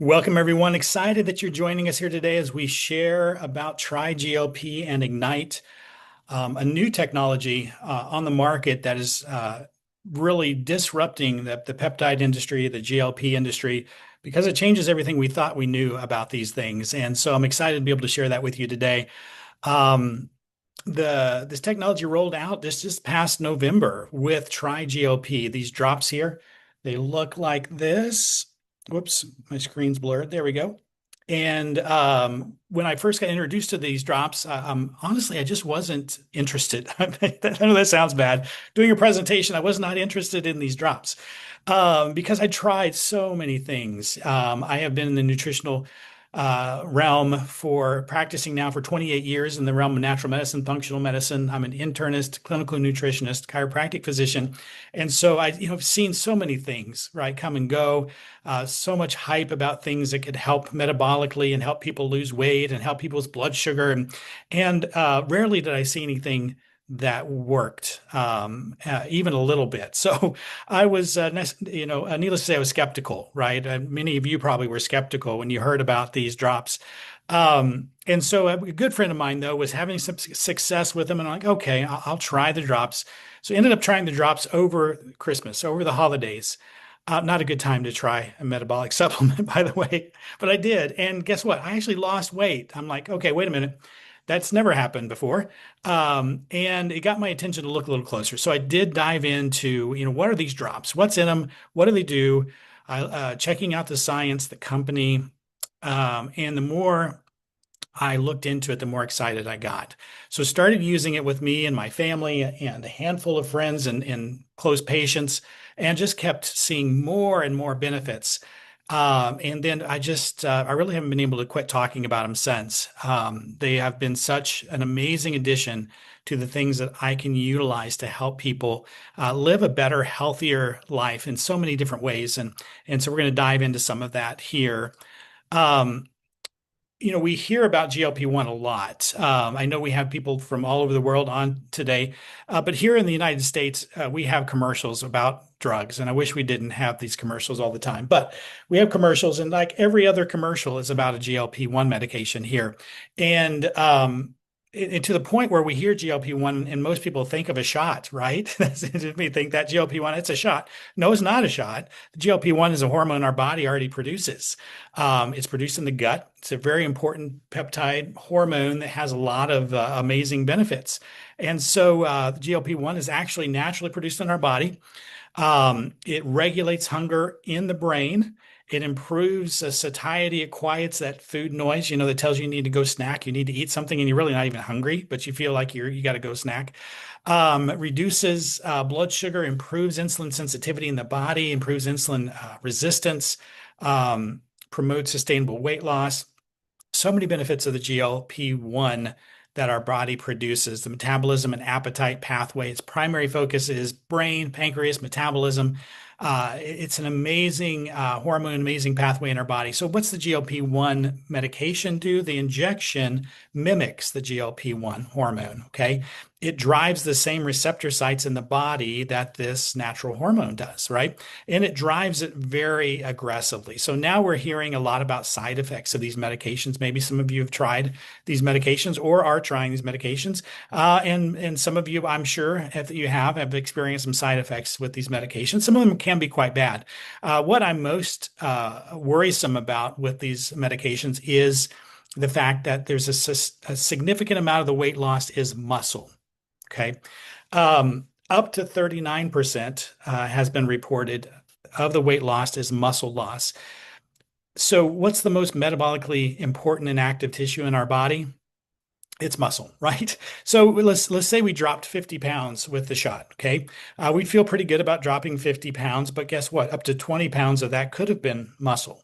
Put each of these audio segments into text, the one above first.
Welcome, everyone. Excited that you're joining us here today as we share about triGLP and IGNYT, a new technology on the market that is really disrupting the peptide industry, the GLP industry, because it changes everything we thought we knew about these things. And so I'm excited to be able to share that with you today. Um, this technology rolled out this past November with triGLP. These drops here, they look like this. Whoops, my screen's blurred. There we go. And when I first got introduced to these drops, honestly, I just wasn't interested. I know that sounds bad. Doing a presentation, I was not interested in these drops because I tried so many things. I have been in the nutritional realm for practicing now for 28 years in the realm of natural medicine, functional medicine. I'm an internist, clinical nutritionist, chiropractic physician. And so I've seen so many things, right, come and go, so much hype about things that could help metabolically and help people lose weight and help people's blood sugar. And rarely did I see anything that worked, even a little bit. So I was, needless to say, I was skeptical, right? Many of you probably were skeptical when you heard about these drops. And so a good friend of mine, though, was having some success with them. And I'm like, okay, I'll try the drops. So I ended up trying the drops over Christmas, over the holidays. Not a good time to try a metabolic supplement, by the way, but I did. And guess what? I actually lost weight. I'm like, okay, wait a minute. That's never happened before. And it got my attention to look a little closer. So I did dive into, what are these drops? What's in them? What do they do? Checking out the science, the company. And the more I looked into it, the more excited I got. So started using it with me and my family and a handful of friends and close patients, and just kept seeing more and more benefits. And then I really haven't been able to quit talking about them since. They have been such an amazing addition to the things that I can utilize to help people live a better, healthier life in so many different ways. And so we're going to dive into some of that here. Um, we hear about GLP-1 a lot. I know we have people from all over the world on today, but here in the United States, we have commercials about drugs, and I wish we didn't have these commercials all the time. But we have commercials, and like every other commercial is about a GLP-1 medication here. And to the point where we hear GLP-1 and most people think of a shot, right? We think that GLP-1, it's a shot. No, it's not a shot. The GLP-1 is a hormone our body already produces. It's produced in the gut. It's a very important peptide hormone that has a lot of amazing benefits. And so the GLP-1 is actually naturally produced in our body. It regulates hunger in the brain. It improves satiety. It quiets that food noise, that tells you need to go snack. You need to eat something and you're really not even hungry, but you feel like you got to go snack. Reduces blood sugar, improves insulin sensitivity in the body, improves insulin resistance, promotes sustainable weight loss. So many benefits of the GLP-1 that our body produces, the metabolism and appetite pathway. Its primary focus is brain, pancreas, metabolism. It's an amazing hormone, amazing pathway in our body. So, what's the GLP-1 medication do? The injection mimics the GLP-1 hormone. Okay. It drives the same receptor sites in the body that this natural hormone does, right? And it drives it very aggressively. So now we're hearing a lot about side effects of these medications. Maybe some of you have tried these medications or are trying these medications. And some of you, I'm sure, if you have experienced some side effects with these medications. Some of them can be quite bad. What I'm most worrisome about with these medications is the fact that there's a significant amount of the weight loss is muscle. Okay. Up to 39% has been reported of the weight lost is muscle loss. So, what's the most metabolically important and active tissue in our body? It's muscle, right? So let's say we dropped 50 pounds with the shot. Okay, we'd feel pretty good about dropping 50 pounds, but guess what? Up to 20 pounds of that could have been muscle.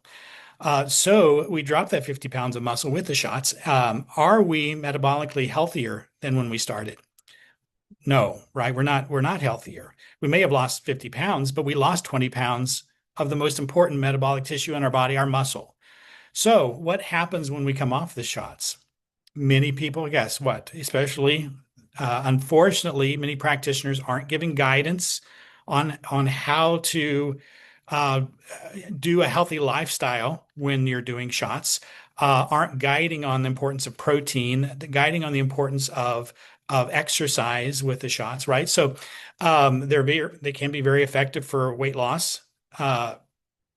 So we dropped that 50 pounds of muscle with the shots. Are we metabolically healthier than when we started? No, right? We're not healthier. We may have lost 50 pounds, but we lost 20 pounds of the most important metabolic tissue in our body, our muscle. So what happens when we come off the shots? Many people, guess what? Especially, unfortunately, many practitioners aren't giving guidance on how to uh, do a healthy lifestyle when you're doing shots, aren't guiding on the importance of protein, guiding on the importance of exercise with the shots, right? So they can be very effective for weight loss.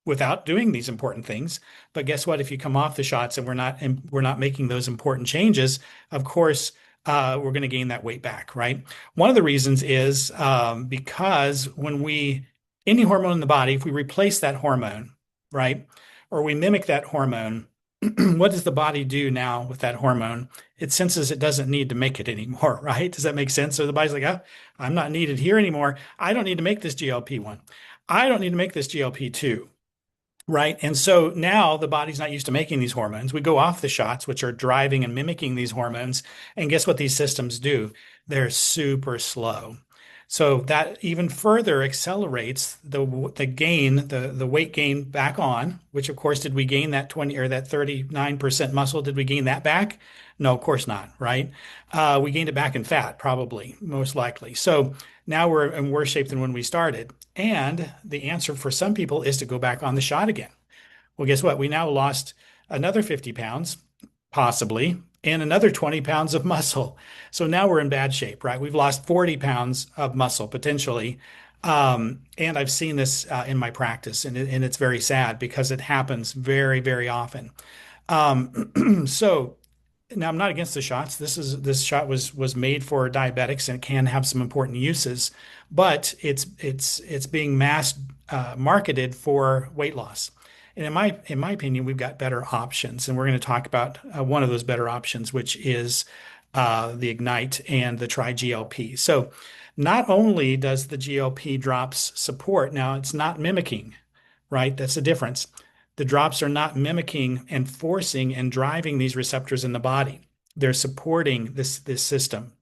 Without doing these important things. But guess what? If you come off the shots and we're not making those important changes, of course, we're going to gain that weight back, right? One of the reasons is because when we any hormone in the body, if we replace that hormone, right, or we mimic that hormone, what does the body do now with that hormone? It senses it doesn't need to make it anymore, right? Does that make sense? So the body's like, oh, I'm not needed here anymore. I don't need to make this GLP-1. I don't need to make this GLP-2. Right. And so now the body's not used to making these hormones. We go off the shots, which are driving and mimicking these hormones. And guess what these systems do? They're super slow. So that even further accelerates the gain, the weight gain back on, which of course, did we gain that 20 or that 39% muscle? Did we gain that back? No, of course not, right? We gained it back in fat, probably, most likely. So now we're in worse shape than when we started. And the answer for some people is to go back on the shot again. Well, guess what? We now lost another 50 pounds, possibly, and another 20 pounds of muscle. So now we're in bad shape, right? We've lost 40 pounds of muscle potentially. And I've seen this in my practice, and it's very sad because it happens very, very often. So now I'm not against the shots. This shot was made for diabetics and it can have some important uses, but it's being mass marketed for weight loss. And in my opinion, we've got better options, and we're going to talk about one of those better options, which is the IGNYT and the triGLP. So not only does the GLP drops support, now it's not mimicking, right? That's the difference. The drops are not mimicking and forcing and driving these receptors in the body. They're supporting this system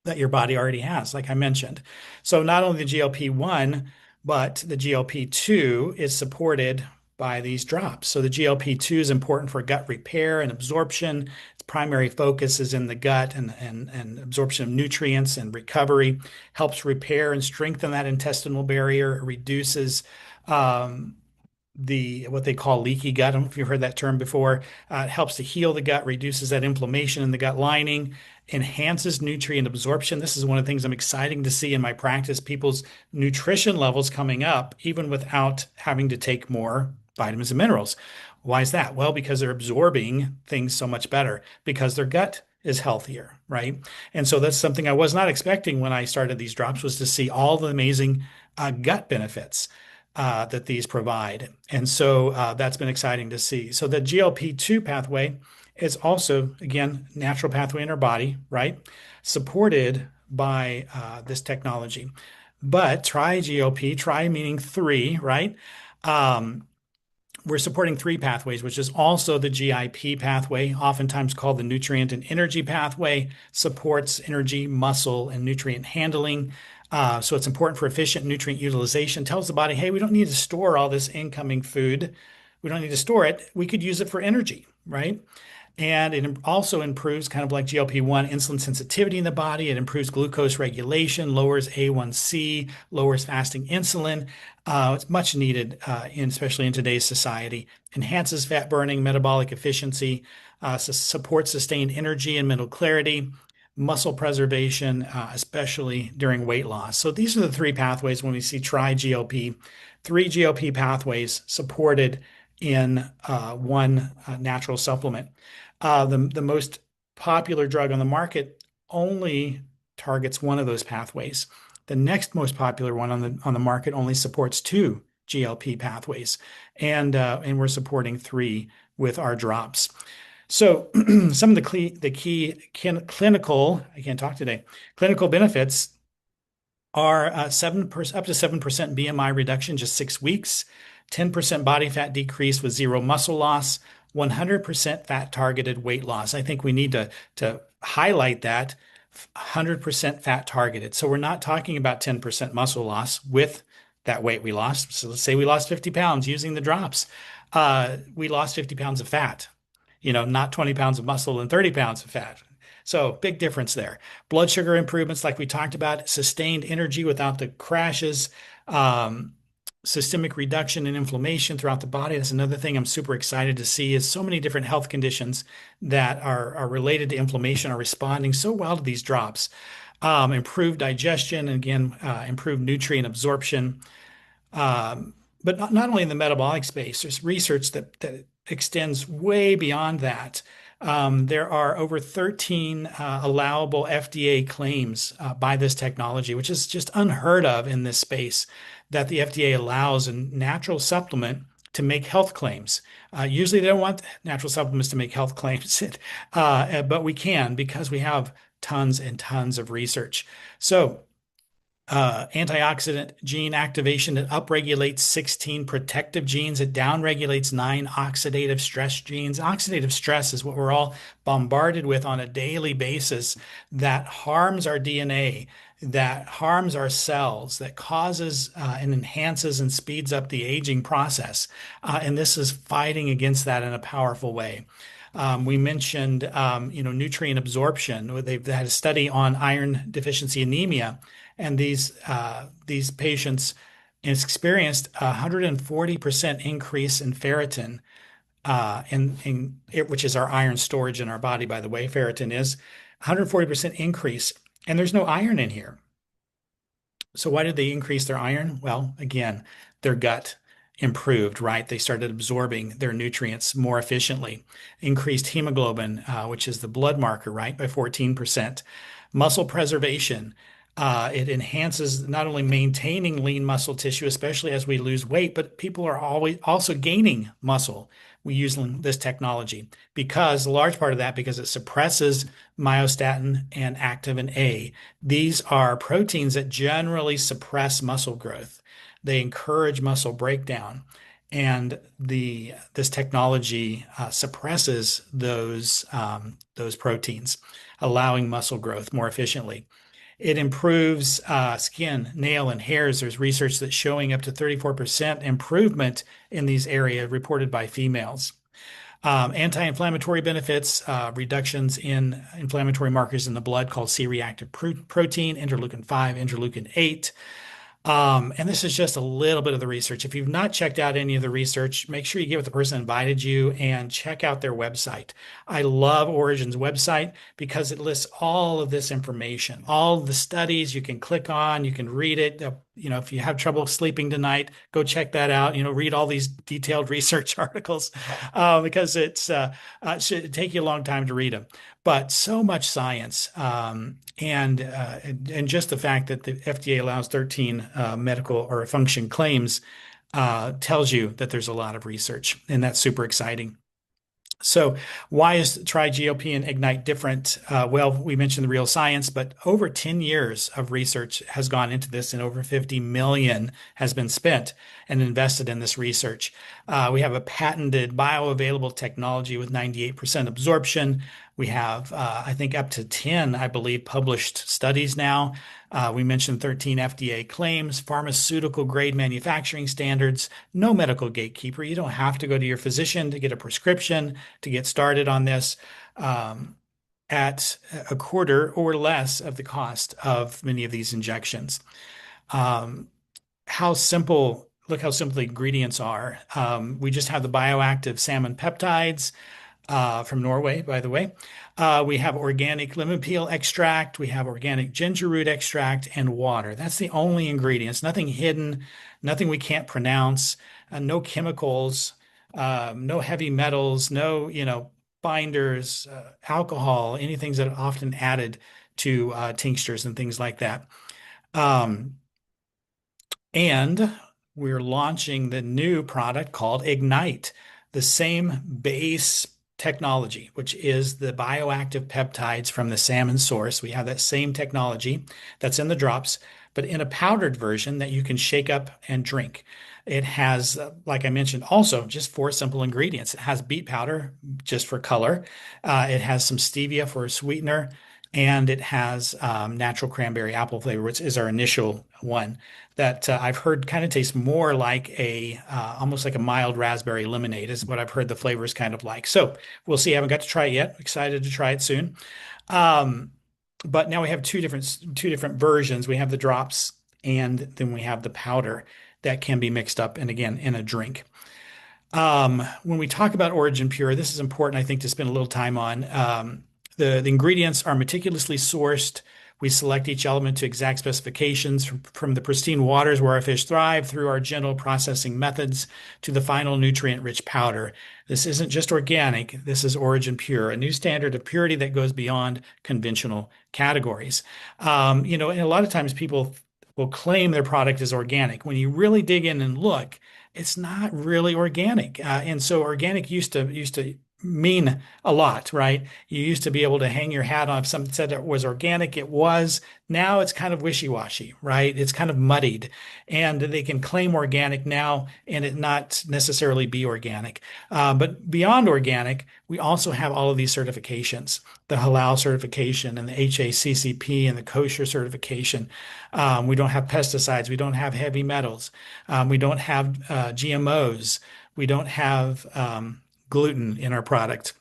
that your body already has, like I mentioned. So not only the GLP-1, but the GLP-2 is supported by these drops. So the GLP-2 is important for gut repair and absorption. Its primary focus is in the gut and absorption of nutrients and recovery, helps repair and strengthen that intestinal barrier. It reduces what they call leaky gut. I don't know if you've heard that term before. It helps to heal the gut, reduces that inflammation in the gut lining, enhances nutrient absorption. This is one of the things I'm excited to see in my practice, people's nutrition levels coming up, even without having to take more vitamins and minerals. Why is that? Well, because they're absorbing things so much better, because their gut is healthier, right? And so that's something I was not expecting when I started these drops, was to see all the amazing gut benefits that these provide. And so that's been exciting to see. So the GLP-2 pathway is also, again, natural pathway in our body, right? Supported by this technology. But tri-GLP, tri meaning three, right? We're supporting three pathways, which is also the GIP pathway, oftentimes called the nutrient and energy pathway, supports energy, muscle, and nutrient handling. So it's important for efficient nutrient utilization. Tells the body, hey, we don't need to store all this incoming food. We don't need to store it. We could use it for energy, right? And it also improves, kind of like GLP-1, insulin sensitivity in the body. It improves glucose regulation, lowers A1C, lowers fasting insulin. It's much needed, especially in today's society. Enhances fat burning, metabolic efficiency, supports sustained energy and mental clarity, muscle preservation, especially during weight loss. So these are the three pathways when we see tri-GLP, three GLP pathways supported in one natural supplement. The most popular drug on the market only targets one of those pathways. The next most popular one on the market only supports two GLP pathways, and we're supporting three with our drops. So some of the key clinical, I can't talk today, clinical benefits are 7% up to 7% BMI reduction just 6 weeks, 10% body fat decrease with zero muscle loss, 100% fat targeted weight loss. I think we need to highlight that 100% fat targeted. So we're not talking about 10% muscle loss with that weight we lost. So let's say we lost 50 pounds using the drops. We lost 50 pounds of fat, not 20 pounds of muscle and 30 pounds of fat. So big difference there. Blood sugar improvements, like we talked about, sustained energy without the crashes, systemic reduction in inflammation throughout the body. That's another thing I'm super excited to see is so many different health conditions that are related to inflammation are responding so well to these drops. Improved digestion, and again, improved nutrient absorption. But not only in the metabolic space, there's research that extends way beyond that. There are over 13 allowable FDA claims by this technology, which is just unheard of in this space, that the FDA allows a natural supplement to make health claims. Usually they don't want natural supplements to make health claims, but we can because we have tons and tons of research. So, antioxidant gene activation that upregulates 16 protective genes. It downregulates 9 oxidative stress genes. Oxidative stress is what we're all bombarded with on a daily basis that harms our DNA, that harms our cells, that causes and enhances and speeds up the aging process. And this is fighting against that in a powerful way. We mentioned, nutrient absorption. They've had a study on iron deficiency anemia, and these patients experienced a 140% increase in ferritin, which is our iron storage in our body, by the way. Ferritin is 140% increase, and there's no iron in here. So why did they increase their iron? Well, again, their gut improved, right? They started absorbing their nutrients more efficiently. Increased hemoglobin, which is the blood marker, right, by 14%. Muscle preservation. It enhances not only maintaining lean muscle tissue, especially as we lose weight, but people are always also gaining muscle. We use this technology because a large part of that because it suppresses myostatin and activin A. These are proteins that generally suppress muscle growth. They encourage muscle breakdown, and this technology suppresses those proteins, allowing muscle growth more efficiently. It improves skin, nail, and hairs. There's research that's showing up to 34% improvement in these areas reported by females. Anti-inflammatory benefits, reductions in inflammatory markers in the blood called C-reactive protein, interleukin 5, interleukin 8. And this is just a little bit of the research. If you've not checked out any of the research, make sure you get with the person that invited you and check out their website. I love ORYGN's website because it lists all of this information, all of the studies you can click on, you can read it. If you have trouble sleeping tonight, go check that out. Read all these detailed research articles because it should take you a long time to read them. But so much science, and just the fact that the FDA allows 13 medical or function claims tells you that there's a lot of research, and that's super exciting. So why is triGLP and IGNYT different? Well, we mentioned the real science, but over 10 years of research has gone into this, and over 50 million has been spent and invested in this research. We have a patented bioavailable technology with 98% absorption. We have, I think, up to 10, I believe, published studies now. We mentioned 13 FDA claims, pharmaceutical grade manufacturing standards, no medical gatekeeper. You don't have to go to your physician to get a prescription to get started on this at a quarter or less of the cost of many of these injections. Look how simple the ingredients are. We just have the bioactive salmon peptides. From Norway, by the way. We have organic lemon peel extract. We have organic ginger root extract and water. That's the only ingredients. Nothing hidden, nothing we can't pronounce, no chemicals, no heavy metals, no, binders, alcohol, anything that are often added to tinctures and things like that. And we're launching the new product called IGNYT, the same base technology, which is the bioactive peptides from the salmon source. We have that same technology that's in the drops, but in a powdered version that you can shake up and drink. It has, like I mentioned, also just 4 simple ingredients. It has beet powder just for color. It has some stevia for a sweetener, and it has natural cranberry apple flavor, which is our initial one that I've heard kind of tastes more like almost like a mild raspberry lemonade is what I've heard the flavor is kind of like. So we'll see. I haven't got to try it yet. Excited to try it soon. But now we have two different versions. We have the drops and then we have the powder. that can be mixed up and again in a drink. When we talk about Origin Pure, this is important, I think, to spend a little time on. The ingredients are meticulously sourced. We select each element to exact specifications from the pristine waters where our fish thrive through our gentle processing methods to the final nutrient-rich powder. This isn't just organic, this is Origin Pure, a new standard of purity that goes beyond conventional categories. And a lot of times people will claim their product is organic. When you really dig in and look, it's not really organic. And so organic used to mean a lot, right? You used to be able to hang your hat on if something said it was organic, it was. Now it's kind of wishy-washy, right? It's kind of muddied. And they can claim organic now and it not necessarily be organic. But beyond organic, we also have all of these certifications, the halal certification and the HACCP and the kosher certification. We don't have pesticides. We don't have heavy metals. We don't have GMOs. We don't have gluten in our product.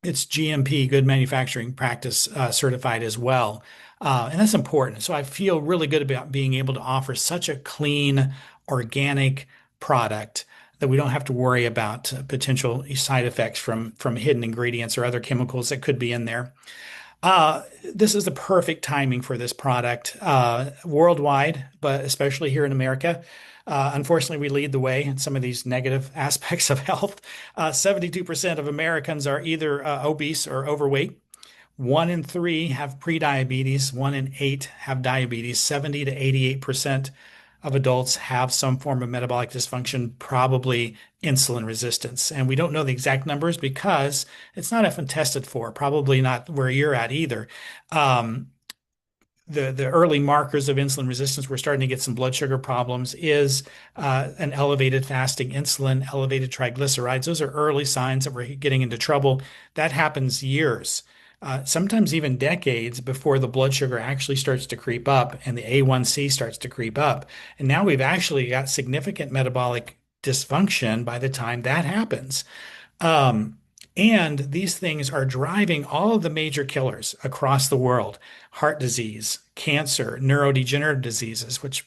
It's GMP, good manufacturing practice certified as well. And that's important. So I feel really good about being able to offer such a clean, organic product that we don't have to worry about potential side effects from hidden ingredients or other chemicals that could be in there. This is the perfect timing for this product worldwide, but especially here in America. Unfortunately, we lead the way in some of these negative aspects of health. 72% of Americans are either obese or overweight. 1 in 3 have prediabetes. 1 in 8 have diabetes. 70 to 88% of adults have some form of metabolic dysfunction, probably insulin resistance. And we don't know the exact numbers because it's not often tested for, probably not where you're at either. The early markers of insulin resistance, we're starting to get some blood sugar problems, is an elevated fasting insulin, elevated triglycerides. Those are early signs that we're getting into trouble. That happens years, sometimes even decades before the blood sugar actually starts to creep up and the A1C starts to creep up. And now we've actually got significant metabolic dysfunction by the time that happens. And these things are driving all of the major killers across the world: heart disease, cancer, neurodegenerative diseases, which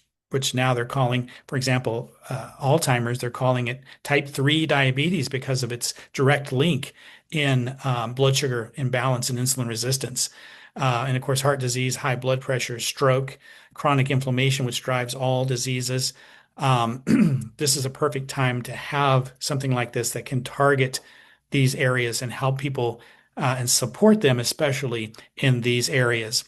now they're calling, for example, Alzheimer's, they're calling it type 3 diabetes because of its direct link in blood sugar imbalance and insulin resistance. And of course, heart disease, high blood pressure, stroke, chronic inflammation, which drives all diseases. This is a perfect time to have something like this that can target these areas and help people and support them, especially in these areas.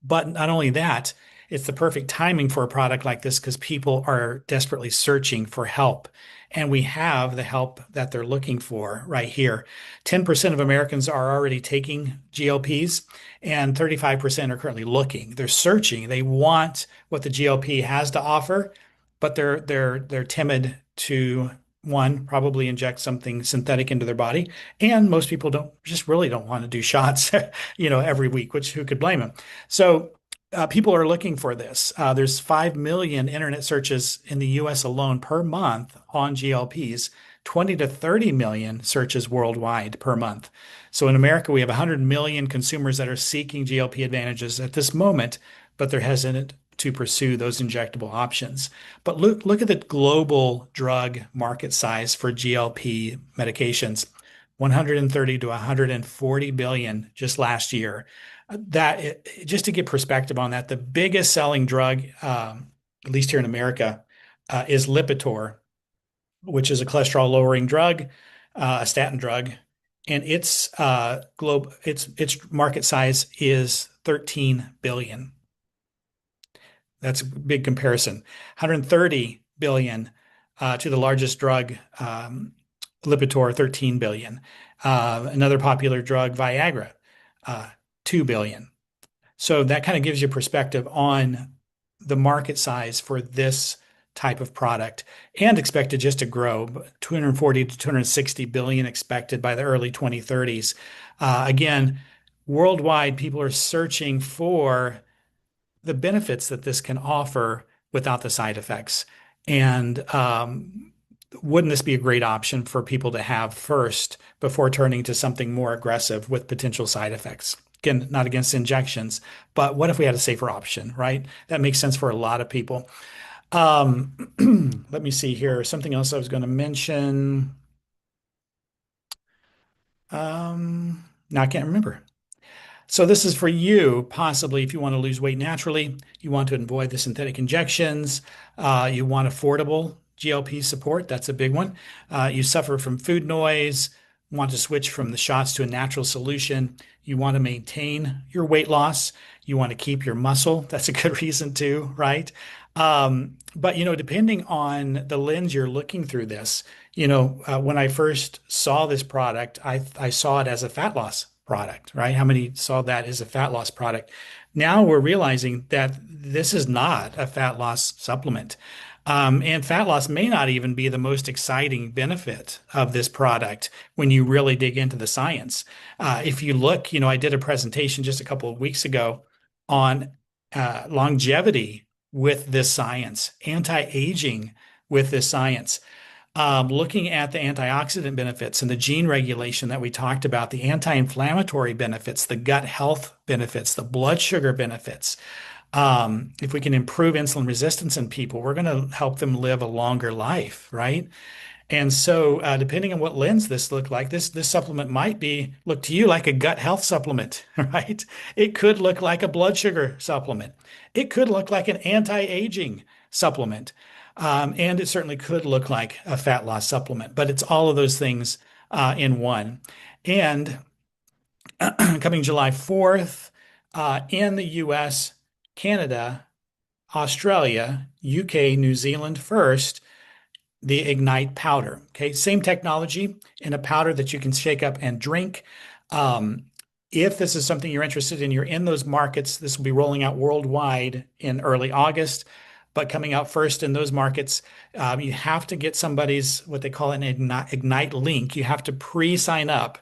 But not only that, it's the perfect timing for a product like this because people are desperately searching for help. And we have the help that they're looking for right here. 10% of Americans are already taking GLPs, and 35% are currently looking. They're searching. They want what the GLP has to offer, but they're timid to, one, probably inject something synthetic into their body. And most people really don't want to do shots, every week, which who could blame them? So people are looking for this. There's 5 million internet searches in the US alone per month on GLPs, 20 to 30 million searches worldwide per month. So in America, we have 100 million consumers that are seeking GLP advantages at this moment, but they're hesitant to pursue those injectable options. But look at the global drug market size for GLP medications: 130 to 140 billion just last year. Just to get perspective on that, the biggest selling drug, at least here in America, is Lipitor, which is a cholesterol lowering drug, a statin drug, and its market size is 13 billion. That's a big comparison. 130 billion to the largest drug, Lipitor, 13 billion. Another popular drug, Viagra, 2 billion. So that kind of gives you perspective on the market size for this type of product, and expected just to grow. 240 to 260 billion expected by the early 2030s. Again, worldwide, people are searching for the benefits that this can offer without the side effects. And wouldn't this be a great option for people to have first before turning to something more aggressive with potential side effects? Again, not against injections, but what if we had a safer option, right? That makes sense for a lot of people. Let me see here. Something else I was going to mention. Now I can't remember. So this is for you, possibly if you want to lose weight naturally, you want to avoid the synthetic injections, you want affordable GLP support. That's a big one. You suffer from food noise, want to switch from the shots to a natural solution. You want to maintain your weight loss. You want to keep your muscle. That's a good reason too, right? But depending on the lens you're looking through this, when I first saw this product, I saw it as a fat loss product, right? How many saw that as a fat loss product? Now we're realizing that this is not a fat loss supplement. And fat loss may not even be the most exciting benefit of this product when you really dig into the science. If you look, I did a presentation just a couple of weeks ago on longevity with this science, anti-aging with this science, looking at the antioxidant benefits and the gene regulation that we talked about, the anti-inflammatory benefits, the gut health benefits, the blood sugar benefits. If we can improve insulin resistance in people, we're going to help them live a longer life, right? And so, depending on what lens this look like, this supplement might be look to you like a gut health supplement, right? It could look like a blood sugar supplement. It could look like an anti-aging supplement, and it certainly could look like a fat loss supplement. But it's all of those things in one. And coming July 4th, in the U.S., Canada, Australia, UK, New Zealand first the IGNYT powder. Okay, same technology in a powder that you can shake up and drink. Um, if this is something you're interested in, you're in those markets. This will be rolling out worldwide in early August, but coming out first in those markets, you have to get somebody's what they call an IGNYT link. You have to pre-sign up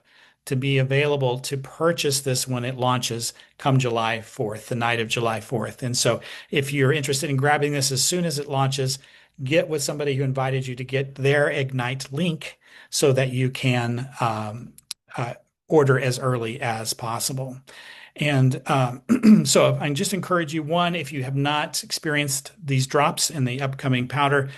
to be available to purchase this when it launches come July 4th, the night of July 4th. And so if you're interested in grabbing this as soon as it launches, get with somebody who invited you to get their IGNYT link so that you can uh, order as early as possible. And so I just encourage you, one, if you have not experienced these drops in the upcoming powder,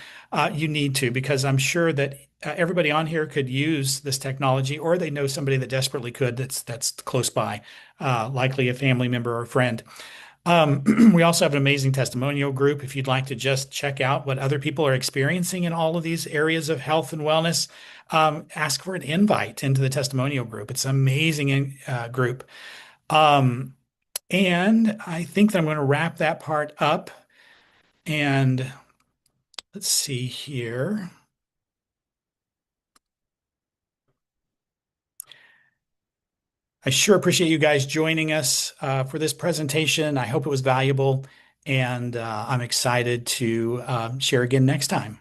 you need to, because I'm sure that everybody on here could use this technology, or they know somebody that desperately could that's close by, likely a family member or friend. We also have an amazing testimonial group. If you'd like to just check out what other people are experiencing in all of these areas of health and wellness, ask for an invite into the testimonial group. It's an amazing group. Um, and I think that I'm going to wrap that part up. And let's see here. I sure appreciate you guys joining us for this presentation. I hope it was valuable, and I'm excited to share again next time.